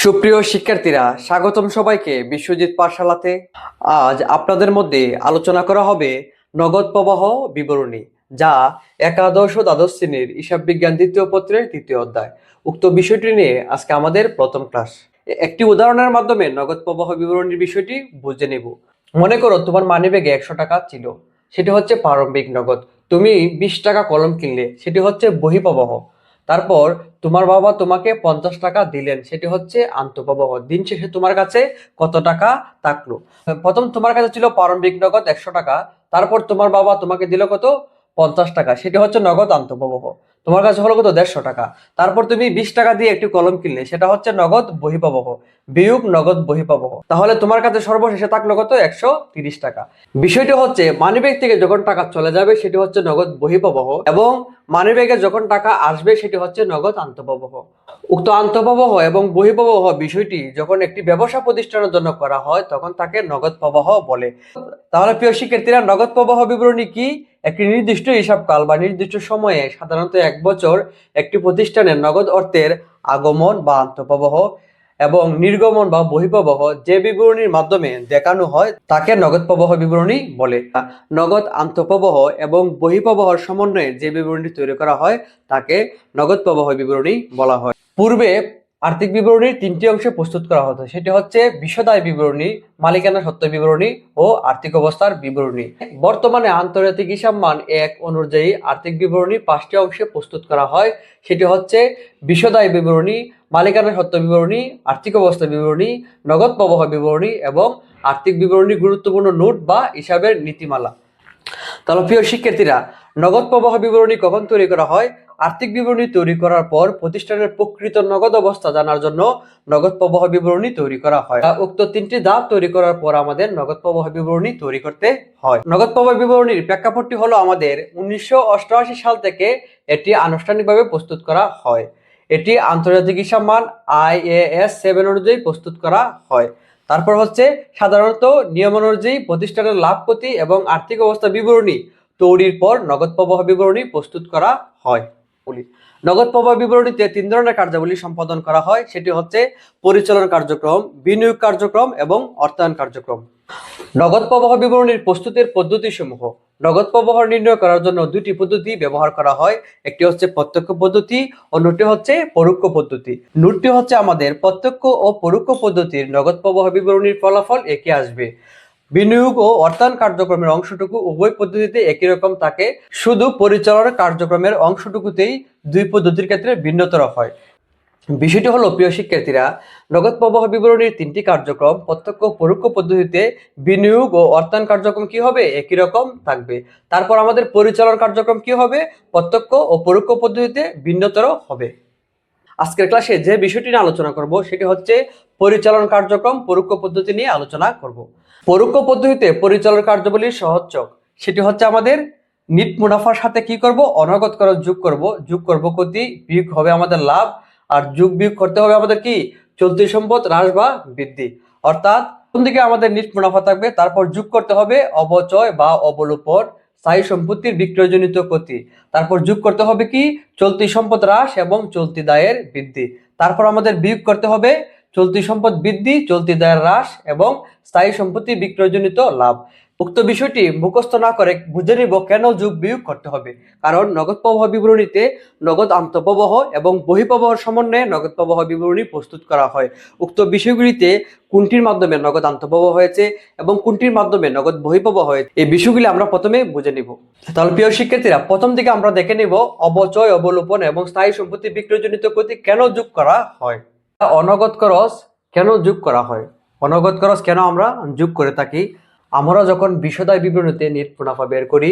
সুপ্রিয় শিক্ষার্থীরা, স্বাগতম সবাইকে বিশ্বজিৎ পাঠশালাতে। আজ আপনাদের মধ্যে আলোচনা করা হবে নগদ প্রবাহ বিবরণী, যা একাদশ ও দ্বাদশ শ্রেণীর হিসাব বিজ্ঞান দ্বিতীয় পত্রের তৃতীয় অধ্যায়। উক্ত বিষয়টি নিয়ে আজকে আমাদের প্রথম ক্লাস। একটি উদাহরণের মাধ্যমে নগদ প্রবাহ বিবরণীর বিষয়টি বুঝে নেব। মনে করো তোমার মানিব্যাগে 100 টাকা ছিল, সেটি হচ্ছে প্রারম্ভিক নগদ। তুমি 20 টাকা কলম কিনলে, সেটি হচ্ছে বহিঃপ্রবাহ। তারপর তোমার বাবা তোমাকে 50 টাকা দিলেন, সেটি হচ্ছে আন্তঃপ্রবাহ। দিন শেষে তোমার কাছে কত টাকা থাকলো? প্রথম তোমার কাছে ছিল প্রারম্ভিক নগদ 100 টাকা, তারপর তোমার বাবা তোমাকে দিল কত? 50 টাকা, সেটি হচ্ছে নগদ আন্তঃপ্রবাহ। তোমার কাছে হলো কত? 150 টাকা। তারপর তুমি 20 টাকা দিয়ে একটি কলম কিনলে, সেটা হচ্ছে নগদ বহিঃপ্রবাহ বিয়োগ নগদ বহিঃপ্রবাহ। তাহলে তোমার কাছে সর্বশেষে থাকলো কত? 130 টাকা। বিষয়টি হচ্ছে মানিব্যাগ থেকে যখন টাকা চলে যাবে সেটি হচ্ছে নগদ বহিঃপ্রবাহ, এবং মানিব্যাগে যখন টাকা আসবে সেটি হচ্ছে নগদ আন্তঃপ্রবাহ। উক্ত আন্তঃপ্রবাহ এবং বহিঃপ্রবাহ বিষয়টি যখন একটি ব্যবসা প্রতিষ্ঠানের জন্য করা হয় তখন তাকে নগদ প্রবাহ বলে। তাহলে প্রিয় শিক্ষার্থীরা, নগদ প্রবাহ বিবরণী কি? একটি নির্দিষ্ট হিসাবকাল বা নির্দিষ্ট সময়ে, সাধারণত 1 বছর, একটি প্রতিষ্ঠানের নগদ অর্থের আগমন বা আন্তঃপ্রবাহ এবং নির্গমন বা বহিঃপ্রবাহ যে বিবরণীর মাধ্যমে দেখানো হয় তাকে নগদ প্রবাহ বিবরণী বলে। নগদ আন্তঃপ্রবাহ এবং বহিঃপ্রবাহের সমন্বয়ে যে বিবরণী তৈরি করা হয় তাকে নগদ প্রবাহ বিবরণী বলা হয়। পূর্বে আর্থিক বিবরণীর 3টি অংশে প্রস্তুত করা হতো, সেটি হচ্ছে বিশদ বিবরণী, মালিকানা সত্ত্ব বিবরণী ও আর্থিক অবস্থার বিবরণী। বর্তমানে আন্তর্জাতিক হিসাব মান 1 অনুযায়ী আর্থিক বিবরণী 5টি অংশে প্রস্তুত করা হয়, সেটি হচ্ছে বিশদ বিবরণী, মালিকানা সত্ত্ব বিবরণী, আর্থিক অবস্থা বিবরণী, নগদ প্রবাহ বিবরণী এবং আর্থিক বিবরণীর গুরুত্বপূর্ণ নোট বা হিসাবের নীতিমালা। তাহলে প্রিয় শিক্ষার্থীরা, নগদ প্রবাহ বিবরণী কখন তৈরি করা হয়? আর্থিক বিবরণী তৈরি করার পর প্রতিষ্ঠানের প্রকৃত নগদ অবস্থা জানার জন্য নগদ প্রবাহ বিবরণী তৈরি করা হয়। উক্ত 3টি ধাপ তৈরি করার পর আমাদের নগদ প্রবাহ বিবরণী তৈরি করতে হয়। নগদ প্রবাহ বিবরণীর প্রেক্ষাপটটি হলো আমাদের 1988 সাল থেকে এটি আনুষ্ঠানিকভাবে প্রস্তুত করা হয়। এটি আন্তর্জাতিক হিসাব মান IAS 7 অনুযায়ী প্রস্তুত করা হয়। তারপর হচ্ছে সাধারণত নিয়ম অনুযায়ী প্রতিষ্ঠানের লাভ ক্ষতি এবং আর্থিক অবস্থা বিবরণী তৈরির পর নগদ প্রবাহ বিবরণী প্রস্তুত করা হয়। নগদ প্রবাহ বিবরণীতে 3 ধরনের কার্যাবলী সম্পাদন করা হয়, সেটি হচ্ছে পরিচালন কার্যক্রম, বিনিয়োগ কার্যক্রম এবং অর্থায়ন কার্যক্রম। নগদ প্রবাহ বিবরণীর প্রস্তুতের পদ্ধতি সমূহ। নগদ প্রবাহ নির্ণয় করার জন্য 2টি পদ্ধতি ব্যবহার করা হয়, একটি হচ্ছে প্রত্যক্ষ পদ্ধতি, অন্যটি হচ্ছে পরোক্ষ পদ্ধতি। নোটটি হচ্ছে আমাদের প্রত্যক্ষ ও পরোক্ষ পদ্ধতির নগদ প্রবাহ বিবরণীর ফলাফল একই আসবে। বিনিয়োগ ও অর্থায়ন কার্যক্রমের অংশটুকু উভয় পদ্ধতিতে একই রকম থাকে, শুধু পরিচালনা কার্যক্রমের অংশটুকুতেই 2 পদ্ধতির ক্ষেত্রে ভিন্নতর হয়। বিষয়টি হলো প্রিয় শিক্ষার্থীরা, নগদ প্রবাহ বিবরণীর 3টি কার্যক্রম প্রত্যক্ষ ও পরোক্ষ পদ্ধতিতে বিনিয়োগ ও অর্থায়ন কার্যক্রম কি হবে? একই রকম থাকবে। তারপর আমাদের পরিচালন কার্যক্রম কি হবে? প্রত্যক্ষ ও পরোক্ষ পদ্ধতিতে ভিন্নতর হবে। আজকের ক্লাসে যে বিষয়টি নিয়ে আলোচনা করব সেটি হচ্ছে পরিচালন কার্যক্রম পরোক্ষ পদ্ধতি নিয়ে আলোচনা করব। পরোক্ষ পদ্ধতিতে পরিচালন কার্যাবলীর সহজচক, সেটি হচ্ছে আমাদের নিট মুনাফার সাথে কি করব? অনগদ খরচ যোগ করব। যোগ করব ক্ষতি, বিয়োগ হবে আমাদের লাভ, আর যোগ বিয়োগ করতে হবে আমাদের কি? চলতি সম্পদ হ্রাস বা বৃদ্ধি। অর্থাৎ প্রথম দিকে আমাদের নিট মুনাফা থাকবে, তারপর যোগ করতে হবে অবচয় বা অবলোপন, স্থায়ী সম্পত্তির বিক্রয়জনিত ক্ষতি, তারপর যোগ করতে হবে কি? চলতি সম্পদ হ্রাস এবং চলতি দায়ের বৃদ্ধি। তারপর আমাদের বিয়োগ করতে হবে চলতি সম্পদ বৃদ্ধি, চলতি দায়ের হ্রাস এবং স্থায়ী সম্পত্তি বিক্রয়জনিত লাভ। উক্ত বিষয়টি মুখস্থ না করে বুঝে নিব কেন যোগ বিয়োগ করতে হবে। কারণ নগদ প্রবাহ বিবরণীতে নগদ আন্তঃপ্রবাহ এবং বহিঃপ্রবাহের সমন্বয়ে নগদ প্রবাহ বিবরণী প্রস্তুত করা হয়। উক্ত বিষয়গুলিতে কোনটির মাধ্যমে নগদ আন্তঃপ্রবাহ হয়েছে এবং কোনটির মাধ্যমে নগদ বহিঃপ্রবাহ হয়েছে, এই বিষয়গুলি আমরা প্রথমে বুঝে নিব। তাহলে প্রিয় শিক্ষার্থীরা, প্রথম দিকে আমরা দেখে নিব অবচয়, অবলোপন এবং স্থায়ী সম্পত্তি বিক্রয়জনিত ক্ষতি কেন যোগ করা হয়। অনগদ খরচ কেন যোগ করা হয়? অনগদ খরচ কেন আমরা যোগ করে থাকি? আমরা যখন বিশদায় বিবরণীতে নিট মুনাফা বের করি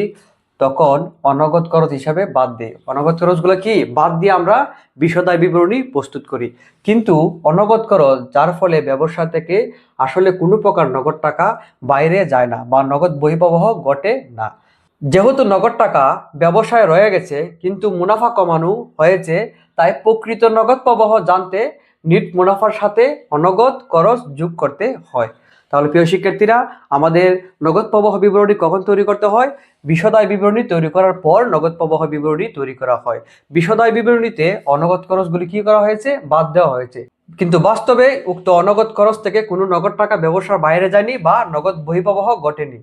তখন অনগদ খরচ হিসাবে বাদ দিই। অনগদ খরচগুলো কি বাদ দিয়ে আমরা বিশদায় বিবরণী প্রস্তুত করি। কিন্তু অনগদ খরচ যার ফলে ব্যবসা থেকে আসলে কোনো প্রকার নগদ টাকা বাইরে যায় না বা নগদ বহিঃপ্রবাহ ঘটে না। যেহেতু নগদ টাকা ব্যবসায় রয়ে গেছে কিন্তু মুনাফা কমানো হয়েছে, তাই প্রকৃত নগদ প্রবাহ জানতে নিট মুনাফার সাথে অনগদ খরচ যোগ করতে হয়। তাহলে প্রিয় শিক্ষার্থীরা, আমাদের নগদ প্রবাহ বিবরণী কখন তৈরি করতে হয়? বিশদায় বিবরণী তৈরি করার পর নগদ প্রবাহ বিবরণী তৈরি করা হয়। বিশদায় বিবরণীতে অনগদ খরচগুলি কি করা হয়েছে? বাদ দেওয়া হয়েছে। কিন্তু বাস্তবে উক্ত অনগদ খরচ থেকে কোনো নগদ টাকা ব্যবসার বাইরে যায়নি বা নগদ বহিঃপ্রবাহ ঘটেনি।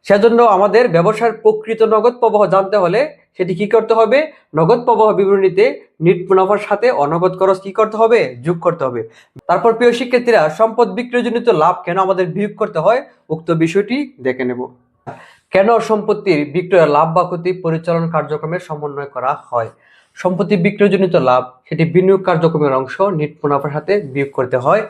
সেজন্য আমাদের ব্যবসার প্রকৃত নগদ প্রবাহ জানতে হলে সেটি কি করতে হবে, নগদ প্রবাহ বিবরণীতে নিট মুনাফার সাথে অনগদ খরচ কি করতে হবে, যোগ করতে হবে। তারপর প্রিয় শিক্ষার্থীরা, সম্পদ বিক্রয়জনিত লাভ কেন আমাদের বিয়োগ করতে হয় উক্ত বিষয়টি দেখে নেব। কেন সম্পত্তির বিক্রয় লাভ বা ক্ষতি পরিচালন কার্যক্রমের সমন্বয় করা হয়? সম্পত্তি বিক্রয়জনিত লাভ সেটি বিনিয়োগ কার্যক্রমের অংশ, নিট মুনাফার সাথে বিয়োগ করতে হয়।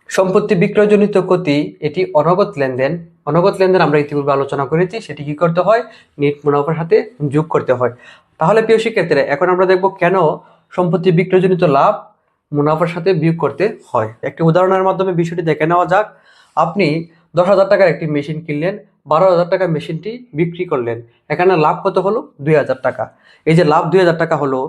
সম্পত্তি বিক্রয়জনিত ক্ষতি এটি অনগদ লেনদেন। অনগদ লেনদেন আমরা ইতিপূর্বে আলোচনা করেছি, সেটি কি করতে হয়, নিট মুনাফার সাথে যোগ করতে হয়। তাহলে প্রিয় শিক্ষার্থীরা, এখন আমরা দেখব কেন সম্পত্তি বিক্রয়জনিত লাভ মুনাফার সাথে বিয়োগ করতে হয়। একটি উদাহরণের মাধ্যমে বিষয়টি দেখে নেওয়া যাক। আপনি 10,000 টাকার একটি মেশিন কিনলেন, 12,000 টাকা মেশিনটি বিক্রি করলেন, এখানে লাভ কত হলো, 2,000 টাকা। এই যে লাভ 2,000 টাকা হলো,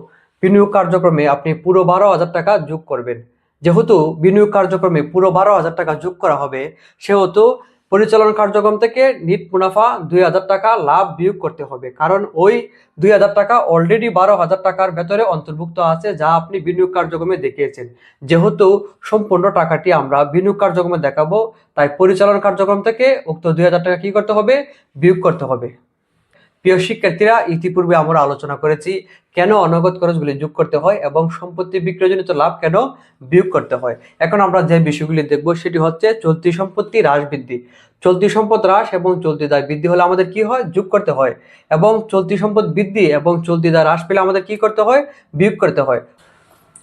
বিনিয়োগ কার্যক্রমে আপনি পুরো 12,000 টাকা যোগ করবেন। যেহেতু বিনিয়োগ কার্যক্রমে পুরো 12,000 টাকা যোগ করা হবে, সেহেতু পরিচালন কার্যক্রম থেকে নিট মুনাফা 2,000 টাকা লাভ বিয়োগ করতে হবে, কারণ ওই 2,000 টাকা অলরেডি 12,000 টাকার ভেতরে অন্তর্ভুক্ত আছে, যা আপনি বিনিয়োগ কার্যক্রমে দেখিয়েছেন। যেহেতু সম্পূর্ণ টাকাটি আমরা বিনিয়োগ কার্যক্রমে দেখাবো, তাই পরিচালন কার্যক্রম থেকে উক্ত 2,000 টাকা কি করতে হবে, বিয়োগ করতে হবে। প্রিয় শিক্ষার্থীরা, ইতিপূর্বে আমরা আলোচনা করেছি কেন অনগদ খরচগুলি যোগ করতে হয় এবং সম্পত্তি বিক্রয়জনিত লাভ কেন বিয়োগ করতে হয়। এখন আমরা যে বিষয়গুলি দেখব সেটি হচ্ছে চলতি সম্পত্তি হ্রাস বৃদ্ধি। চলতি সম্পদ হ্রাস এবং চলতি দায় বৃদ্ধি হলে আমাদের কি হয়, যোগ করতে হয়, এবং চলতি সম্পদ বৃদ্ধি এবং চলতি দায় হ্রাস পেলে আমাদের কি করতে হয়, বিয়োগ করতে হয়।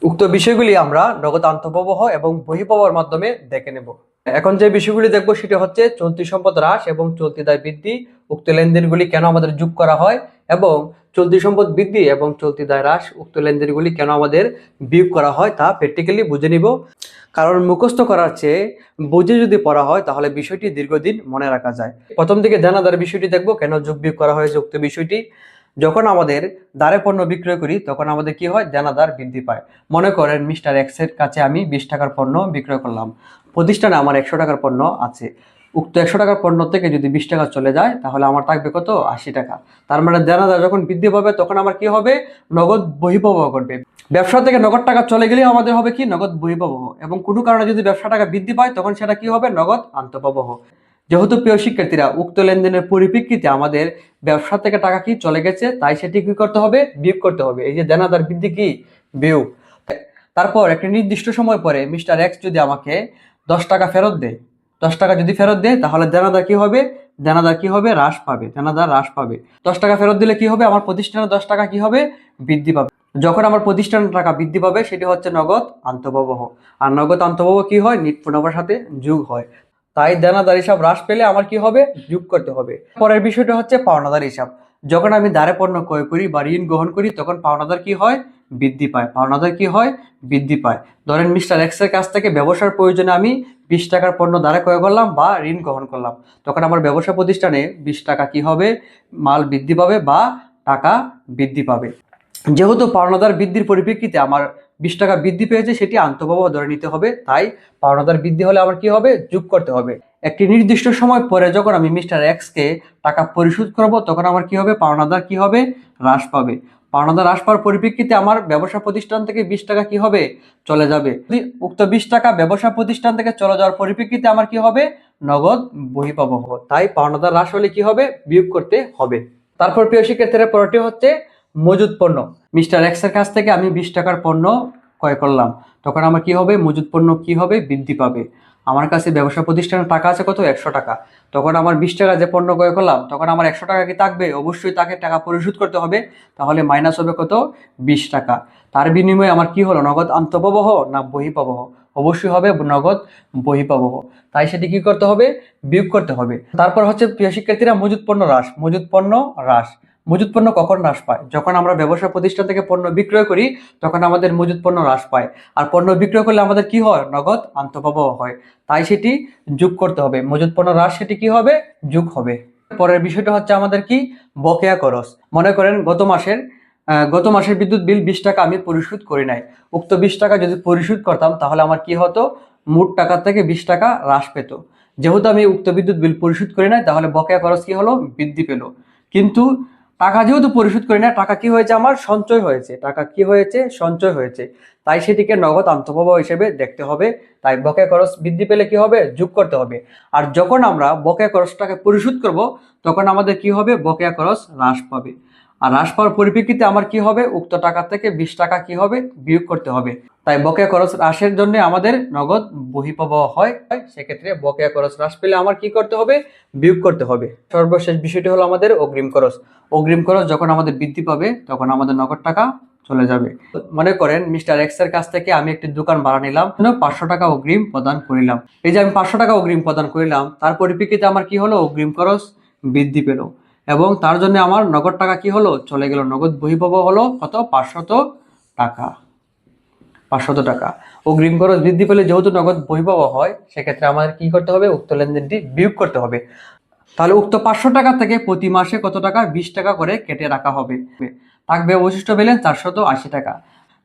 উক্ত বিষয়গুলি আমরা নগদ আন্তঃপ্রবাহ এবং বহিঃপ্রবাহের মাধ্যমে দেখে নেব। এখন যে বিষয়গুলি দেখব সেটি হচ্ছে চলতি সম্পদ হ্রাস এবং চলতি দায় বৃদ্ধি। উক্ত লেনদেনগুলি কেন আমাদের যোগ করা হয়, এবং চলতি সম্পদ বৃদ্ধি এবং চলতি দায় হ্রাস উক্ত লেনদেনগুলি কেন আমাদের বিয়োগ করা হয় তা প্র্যাকটিক্যালি বুঝে নিব। কারণ মুখস্থ করার চেয়ে বুঝে যদি পড়া হয় তাহলে বিষয়টি দীর্ঘদিন মনে রাখা যায়। প্রথম দিকে দানাদার বিষয়টি দেখব, কেন যোগ বিয়োগ করা হয়েছে উক্ত বিষয়টি। যখন আমাদের দারে পণ্য বিক্রয় করি তখন আমাদের কি হয়, দানাদার বৃদ্ধি পায়। মনে করেন মিস্টার এক্স এর কাছে আমি 20 টাকার পণ্য বিক্রয় করলাম, প্রতিষ্ঠানে আমার 100 টাকার পণ্য আছে। উক্ত 100 টাকার পণ্য থেকে যদি 20 টাকা চলে যায় তাহলে আমার থাকবে কত, 80 টাকা। তার মানে দানাদার যখন বৃদ্ধি পাবে তখন আমার কি হবে, নগদ বহিঃপ্রবাহ ঘটবে। ব্যবসা থেকে নগদ টাকা চলে গেলেও আমাদের হবে কি, নগদ বহিঃপ্রবাহ। এবং কোনো কারণে যদি ব্যবসা টাকা বৃদ্ধি পায় তখন সেটা কি হবে, নগদ আন্তঃপ্রবাহ। যেহেতু প্রিয় শিক্ষার্থীরা উক্ত লেনদেনের পরিপ্রেক্ষিতে আমাদের ব্যবসা থেকে টাকা কি চলে গেছে, তাই সেটি কি করতে হবে, বিয়োগ করতে হবে। এই যে দেনাদার বৃদ্ধি কি, বিয়োগ। তারপর একটি নির্দিষ্ট সময় পরে মিস্টার এক্স যদি আমাকে 10 টাকা ফেরত দেয়, 10 টাকা যদি ফেরত দেয় তাহলে দেনাদার কি হবে, দেনাদার কি হবে, হ্রাস পাবে, দেনাদার হ্রাস পাবে। 10 টাকা ফেরত দিলে কি হবে, আমার প্রতিষ্ঠানের 10 টাকা কি হবে, বৃদ্ধি পাবে। যখন আমার প্রতিষ্ঠানের টাকা বৃদ্ধি পাবে সেটি হচ্ছে নগদ আন্তঃপ্রবাহ। আর নগদ আন্তঃপ্রবাহ কি হয়, নিট মুনাফার সাথে যোগ হয়। তাই দেনাদার হিসাব হ্রাস পেলে আমার কি হবে, যোগ করতে হবে। পরের বিষয়টা হচ্ছে পাওনাদার হিসাব। যখন আমি দারে পণ্য ক্রয় করি বা ঋণ গ্রহণ করি তখন পাওনাদার কি হয়, বৃদ্ধি পায়। পাওনাদার কি হয়, বৃদ্ধি পায়। ধরেন মিস্টার এক্স এর কাছ থেকে ব্যবসার প্রয়োজনে আমি 20 টাকার পণ্য দারে ক্রয় করলাম বা ঋণ গ্রহণ করলাম, তখন আমার ব্যবসা প্রতিষ্ঠানে 20 টাকা কি হবে, মাল বৃদ্ধি পাবে বা টাকা বৃদ্ধি পাবে। যেহেতু পাওনাদার বৃদ্ধির পরিপ্রেক্ষিতে আমার 20 টাকা বৃদ্ধি পেয়েছে, সেটি আন্তঃপ্রবাহ ধরে নিতে হবে। তাই পাওনাদার বৃদ্ধি হলে আমার কি হবে, যোগ করতে হবে। একটি নির্দিষ্ট সময় পরে যখন আমি মিস্টার এক্স কে টাকা পরিশোধ করব তখন আমার কি হবে, পাওনাদার কি হবে, হ্রাস পাবে। পাওনাদার হ্রাস পাওয়ার পরিপ্রেক্ষিতে আমার ব্যবসা প্রতিষ্ঠান থেকে 20 টাকা কি হবে, চলে যাবে। উক্ত 20 টাকা ব্যবসা প্রতিষ্ঠান থেকে চলে যাওয়ার পরিপ্রেক্ষিতে আমার কি হবে, নগদ বহিঃপ্রবাহ। তাই পাওনাদার হ্রাস হলে কি হবে, বিয়োগ করতে হবে। তারপর প্রিয় শিক্ষার্থীরা, পরটি হচ্ছে মজুদ পণ্য। মিস্টার এক্স এর কাছ থেকে আমি 20 টাকার পণ্য ক্রয় করলাম, তখন আমার কি হবে, মজুদ পণ্য কি হবে, বৃদ্ধি পাবে। আমার কাছে ব্যবসা প্রতিষ্ঠানের টাকা আছে কত, 100 টাকা। তখন আমার 20 টাকা যে পণ্য ক্রয় করলাম তখন আমার 100 টাকা কি থাকবে, অবশ্যই তাকে টাকা পরিশোধ করতে হবে। তাহলে মাইনাস হবে কত, 20 টাকা। তার বিনিময়ে আমার কি হলো, নগদ আন্তঃপ্রবাহ না বহিঃপ্রবাহ, অবশ্যই হবে নগদ বহিঃপ্রবাহ। তাই সেটি কি করতে হবে, বিয়োগ করতে হবে। তারপর হচ্ছে প্রিয় শিক্ষার্থীরা মজুদ পণ্য হ্রাস। মজুদ পণ্য হ্রাস, মজুদ পণ্য কখন হ্রাস পায়, যখন আমরা ব্যবসা প্রতিষ্ঠান থেকে পণ্য বিক্রয় করি তখন আমাদের মজুদ পণ্য হ্রাস পায়। আর পণ্য বিক্রয় করলে আমাদের কি হয়, নগদ আন্তঃপ্রবাহ হয়। তাই সেটি যোগ করতে হবে। মজুদ পণ্য হ্রাস সেটি কি হবে, যোগ হবে। পরের বিষয়টা হচ্ছে আমাদের কি, বকেয়া খরচ। মনে করেন গত মাসের বিদ্যুৎ বিল 20 টাকা আমি পরিশোধ করি নাই। উক্ত 20 টাকা যদি পরিশোধ করতাম তাহলে আমার কি হতো, মোট টাকা থেকে 20 টাকা হ্রাস পেত। যেহেতু আমি উক্ত বিদ্যুৎ বিল পরিশোধ করি নাই তাহলে বকেয়া খরচ কি হলো, বৃদ্ধি পেল। কিন্তু টাকা যেহেতু পরিশোধ করি না, টাকা কি হয়েছে, আমার সঞ্চয় হয়েছে, টাকা কি হয়েছে, সঞ্চয় হয়েছে, তাই সেটিকে নগদ আন্তঃপ্রবাহ হিসেবে দেখতে হবে। তাই বকেয়া খরচ বৃদ্ধি পেলে কি হবে, যোগ করতে হবে। আর যখন আমরা বকেয়া খরচটাকে পরিশোধ করব, তখন আমাদের কি হবে, বকেয়া খরচ হ্রাস পাবে। আর হ্রাস পাওয়ার পরিপ্রেক্ষিতে আমার কি হবে, উক্ত টাকা থেকে 20 টাকা কি হবে, বিয়োগ করতে হবে। তাই বকেয়া খরচ হ্রাসের জন্য আমাদের নগদ বহিঃপ্রবাহ হয়, সেক্ষেত্রে বকেয়া খরচ হ্রাস পেলে আমার কি করতে হবে, বিয়োগ করতে হবে। সর্বশেষ বিষয়টি হলো আমাদের অগ্রিম খরচ। অগ্রিম খরচ যখন আমাদের বৃদ্ধি পাবে, তখন আমাদের নগদ টাকা চলে যাবে। মনে করেন মিস্টার এক্স এর কাছ থেকে আমি একটি দোকান ভাড়া নিলাম, 500 টাকা অগ্রিম প্রদান করিলাম। এই যে আমি 500 টাকা অগ্রিম প্রদান করিলাম, তার পরিপ্রেক্ষিতে আমার কি হলো, অগ্রিম খরচ বৃদ্ধি পেল, এবং তার জন্য আমার নগদ টাকা কি হলো, চলে গেল। নগদ বহিঃপ্রবাহ হলো কত, 500 টাকা। 500 টাকা অগ্রিম খরচ বৃদ্ধি পেলে যেহেতু নগদ বহিঃপ্রবাহ হয়, সেক্ষেত্রে আমাদের কি করতে হবে, উক্ত লেনদেনটি বিয়োগ করতে হবে। তাহলে উক্ত 500 টাকা থেকে প্রতি মাসে কত টাকা, 20 টাকা করে কেটে রাখা হবে। থাকবে অবশিষ্ট ব্যালেন্স 480 টাকা।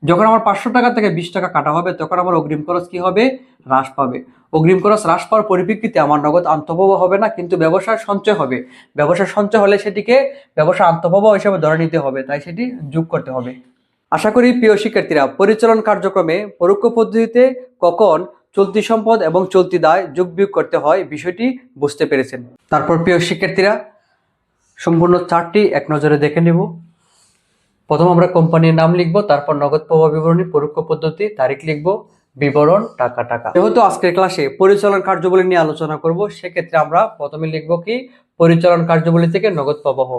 যখন আমার 500 টাকা থেকে 20 টাকা কাটা হবে, তখন আমার অগ্রিম খরচ কি হবে, হ্রাস পাবে। অগ্রিম খরচ হ্রাস পাওয়ার পরিপ্রেক্ষিতে আমার নগদ আন্তঃপ্রবাহ হবে না, কিন্তু ব্যবসার সঞ্চয় হবে। ব্যবসার সঞ্চয় হলে সেটিকে ব্যবসা আন্তঃপ্রবাহ হিসেবে ধরে নিতে হবে, তাই সেটি যোগ করতে হবে। আশা করি প্রিয় শিক্ষার্থীরা, পরিচালন কার্যক্রমে পরোক্ষ পদ্ধতিতে কখন চলতি সম্পদ এবং চলতি দায় যোগ বিয়োগ করতে হয় বিষয়টি বুঝতে পেরেছেন। তারপর প্রিয় শিক্ষার্থীরা, সম্পূর্ণ চার্টটি এক নজরে দেখে নেব। প্রথম আমরা কোম্পানির নাম লিখব, তারপর নগদ প্রবাহ বিবরণী, পরোক্ষ পদ্ধতি, তারিখ লিখব, বিবরণ, টাকা টাকা। যেহেতু আজকের ক্লাসে পরিচালন কার্যাবলী নিয়ে আলোচনা করব, সেক্ষেত্রে আমরা প্রথমে লিখব কি, পরিচালন কার্যাবলী থেকে নগদ প্রবাহ।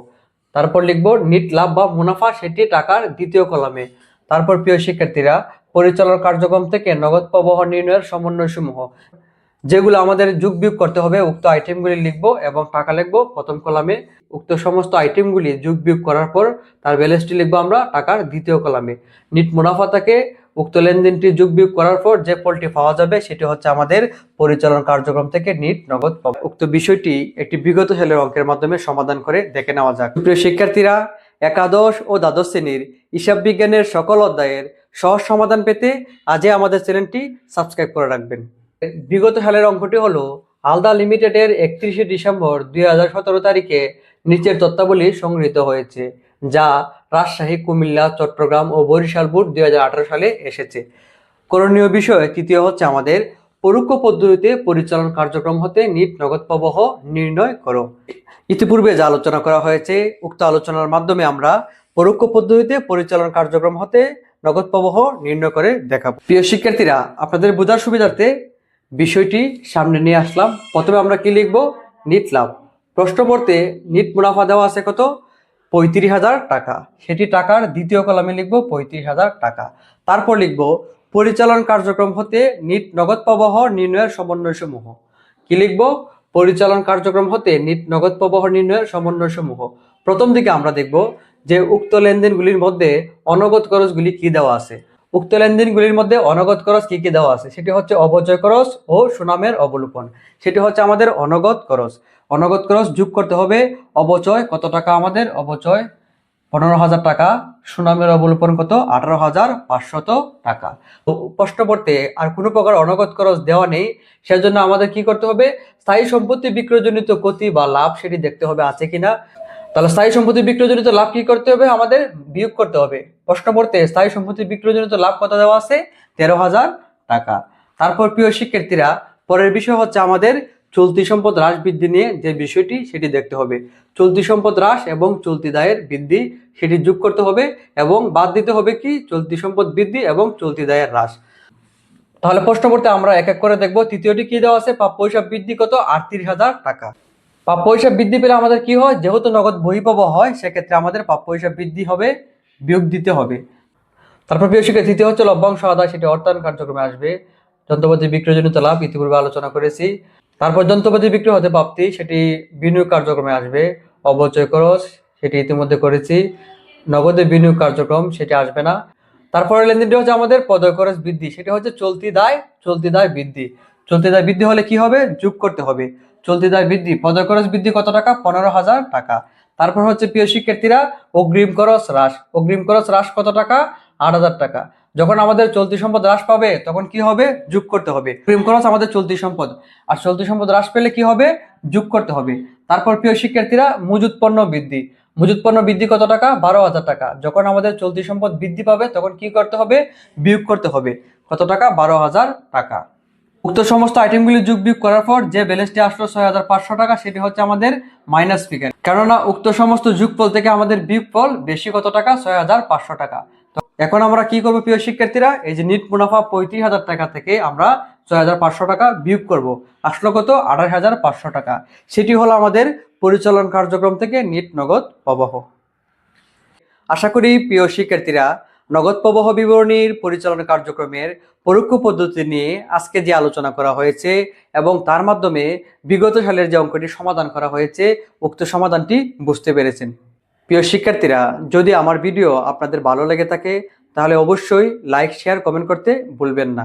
তারপর লিখব নিট লাভ বা মুনাফা, সেটি টাকার দ্বিতীয় কলামে। তারপর প্রিয় শিক্ষার্থীরা, পরিচালন কার্যক্রম থেকে নগদ প্রবাহ নির্ণয়ের সমন্বয় সমূহ, যেগুলো আমাদের যোগ বিয়োগ করতে হবে, উক্ত আইটেমগুলি লিখব এবং টাকা লিখব প্রথম কলামে। উক্ত সমস্ত আইটেমগুলি যোগ বিয়োগ করার পর তার ব্যালেন্সটি লিখবো আমরা টাকার দ্বিতীয় কলামে। নিট মুনাফা থেকে উক্ত লেনদেনটি যোগ বিয়োগ করার পর যে ফলটি পাওয়া যাবে, সেটি হচ্ছে আমাদের পরিচালন কার্যক্রম থেকে নিট নগদ পাবো। উক্ত বিষয়টি একটি বিগত সালের অঙ্কের মাধ্যমে সমাধান করে দেখে নেওয়া যাক। প্রিয় শিক্ষার্থীরা, একাদশ ও দ্বাদশ শ্রেণীর হিসাব বিজ্ঞানের সকল অধ্যায়ের সহজ সমাধান পেতে আজই আমাদের চ্যানেলটি সাবস্ক্রাইব করে রাখবেন। বিগত সালের অঙ্কটি হলো, হালদা লিমিটেডের 31শে ডিসেম্বর 2017 তারিখে নিচের তথ্যাবলী সংগৃহীত হয়েছে, যা রাজশাহী, কুমিল্লা, চট্টগ্রাম ও বরিশাল বোর্ড 2018 সালে এসেছে। করণীয় বিষয় তৃতীয় হচ্ছে আমাদের পরোক্ষ পদ্ধতিতে পরিচালন কার্যক্রম হতে নিট নগদ প্রবাহ নির্ণয় করো। ইতিপূর্বে যা আলোচনা করা হয়েছে, উক্ত আলোচনার মাধ্যমে আমরা পরোক্ষ পদ্ধতিতে পরিচালন কার্যক্রম হতে নগদ প্রবাহ নির্ণয় করে দেখাবো। প্রিয় শিক্ষার্থীরা, আপনাদের বোঝার সুবিধার্থে বিষয়টি সামনে নিয়ে আসলাম। প্রথমে আমরা কি লিখব, নিট লাভ। প্রশ্ন পড়তে নিট মুনাফা দেওয়া আছে কত, 35,000 টাকা। সেটি টাকার দ্বিতীয় কলামে লিখব 35,000 টাকা। তারপর লিখব পরিচালন কার্যক্রম হতে নিট নগদ প্রবাহ নির্ণয়ের সমন্বয় সমূহ। কি লিখব, পরিচালন কার্যক্রম হতে নিট নগদ প্রবাহ নির্ণয়ের সমন্বয় সমূহ। প্রথম দিকে আমরা দেখব যে উক্ত লেনদেনগুলির মধ্যে অনগদ খরচগুলি কি দেওয়া আছে। উক্ত লেনদেনগুলির মধ্যে অনগদ খরচ কি কি দেওয়া আছে, সেটি হচ্ছে অবচয় খরচ ও সুনামের অবলোপন। সেটি হচ্ছে আমাদের অনগদ খরচ। অনগদ খরচ যোগ করতে হবে অবচয় কত টাকা, আমাদের অবচয় 15,000 টাকা, সুনামের অবলোপন কত, 18,500 টাকা। প্রশ্ন পড়তে আর কোনো প্রকার অনগদ খরচ দেওয়া নেই, সেজন্য আমাদের কি করতে হবে, স্থায়ী সম্পত্তি বিক্রয়জনিত ক্ষতি বা লাভ সেটি দেখতে হবে আছে কিনা। তাহলে স্থায়ী সম্পত্তি বিক্রয়জনিত লাভ কি করতে হবে, আমাদের বিয়োগ করতে হবে। প্রশ্ন পড়তে স্থায়ী সম্পত্তি বিক্রয়জনিত লাভ কত দেওয়া আছে, 13,000 টাকা। তারপর প্রিয় শিক্ষার্থীরা, পরের বিষয় হচ্ছে আমাদের চলতি সম্পদ হ্রাস বৃদ্ধি নিয়ে যে বিষয়টি, সেটি দেখতে হবে। চলতি সম্পদ হ্রাস এবং চলতি দায়ের বৃদ্ধি সেটি যোগ করতে হবে, এবং বাদ দিতে হবে কি, চলতি সম্পদ বৃদ্ধি এবং চলতি দায়ের হ্রাস। তাহলে প্রশ্ন পড়তে আমরা এক এক করে দেখব। তৃতীয়টি কি দেওয়া আছে, প্রাপ্য হিসাব বৃদ্ধি কত, 38,000 টাকা। প্রাপ্য হিসাব বৃদ্ধি পেলে আমাদের কি হয়, যেহেতু নগদ বহিঃপ্রবাহ হয়, সেক্ষেত্রে আমাদের প্রাপ্য হিসাব বৃদ্ধি হবে, বিয়োগ দিতে হবে। তারপর প্রিয় শিক্ষার্থী, তৃতীয় হচ্ছে লভ্যাংশ আদায়, সেটি অর্থায়ন কার্যক্রমে আসবে। যন্ত্রপাতি বিক্রয়জনিত লাভ ইতিপূর্বে আলোচনা করেছি। তারপর যন্ত্রপাতি বিক্রি হতে প্রাপ্তি, সেটি বিনিয়োগ কার্যক্রমে আসবে। অবচয় খরচ সেটি ইতিমধ্যে করেছি। নগদে বিনিয়োগ কার্যক্রম সেটি আসবে না। তারপরে লেনদেনটি হচ্ছে আমাদের পদয় খরচ বৃদ্ধি, সেটি হচ্ছে চলতি দায়, চলতি দায় বৃদ্ধি। চলতি দায় বৃদ্ধি হলে কি হবে, যোগ করতে হবে। চলতি দায় বৃদ্ধি, পদয় খরচ বৃদ্ধি কত টাকা, 15,000 টাকা। তারপর হচ্ছে প্রিয় শিক্ষার্থীরা, অগ্রিম খরচ হ্রাস। অগ্রিম খরচ হ্রাস কত টাকা, 8,000 টাকা। যখন আমাদের চলতি সম্পদ হ্রাস পাবে, তখন কি হবে, যোগ করতে হবে। অগ্রিম খরচ আমাদের চলতি সম্পদ, আর চলতি সম্পদ হ্রাস পেলে কি হবে, যোগ করতে হবে। তারপর প্রিয় শিক্ষার্থীরা, মজুত পণ্য বৃদ্ধি। মজুত পণ্য বৃদ্ধি কত টাকা? 12,000 টাকা। যখন আমাদের চলতি সম্পদ বৃদ্ধি পাবে তখন কি করতে হবে? বিয়োগ করতে হবে। কত টাকা? 12,000 টাকা। উক্ত সমস্ত আইটেমগুলি যোগ বিয়োগ করার পর যে ব্যালেন্সটি আসলো 6,500 টাকা, সেটি হচ্ছে আমাদের মাইনাস ফিগার। কেননা উক্ত সমস্ত যোগফল থেকে আমাদের বিয়োগফল বেশি কত টাকা? 6,500 টাকা। তো এখন আমরা কি করবো প্রিয় শিক্ষার্থীরা? এই যে নিট মুনাফা 35,000 টাকা থেকে আমরা 6,500 টাকা বিয়োগ করব। আসলো কত? 28,500 টাকা। সেটি হলো আমাদের পরিচালন কার্যক্রম থেকে নিট নগদ প্রবাহ। আশা করি প্রিয় শিক্ষার্থীরা নগদ প্রবাহ বিবরণীর পরিচালনা কার্যক্রমের পরোক্ষ পদ্ধতি নিয়ে আজকে যে আলোচনা করা হয়েছে এবং তার মাধ্যমে বিগত সালের যে অঙ্কটি সমাধান করা হয়েছে উক্ত সমাধানটি বুঝতে পেরেছেন। প্রিয় শিক্ষার্থীরা, যদি আমার ভিডিও আপনাদের ভালো লেগে থাকে তাহলে অবশ্যই লাইক, শেয়ার, কমেন্ট করতে ভুলবেন না।